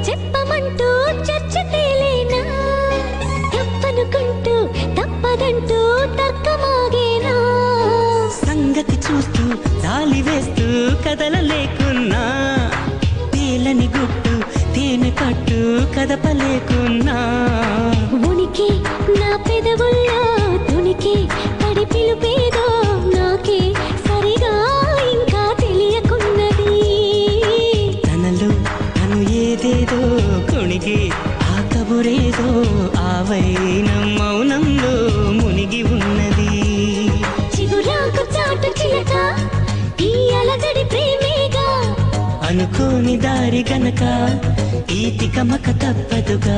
చెప్పమంటూ చర్చ తేలేనా తప్పనుకుంటూ తప్పదంటూ తర్కమాగేనా సంగతి చూస్తూ దాలి వేస్తూ కదలలేకున్నా తేలని గుట్టు తేనె పట్టు కదపలేకున్నా ఉనికి నా పెదవుల్లో తునికి పడి పిలుపేదో నాకే సరిగా ఇంకా తెలియకున్నది తనలో తను ఏదేదో కొణిగి ఆ కబురేదో ఆ వైనం మౌనంలో మునిగి ఉన్నది చిగురాకు చాటు చిలక ఈ అలజడి ప్రేమేగా అనుకోని దారి గనక ఈ తికమక తప్పదుగా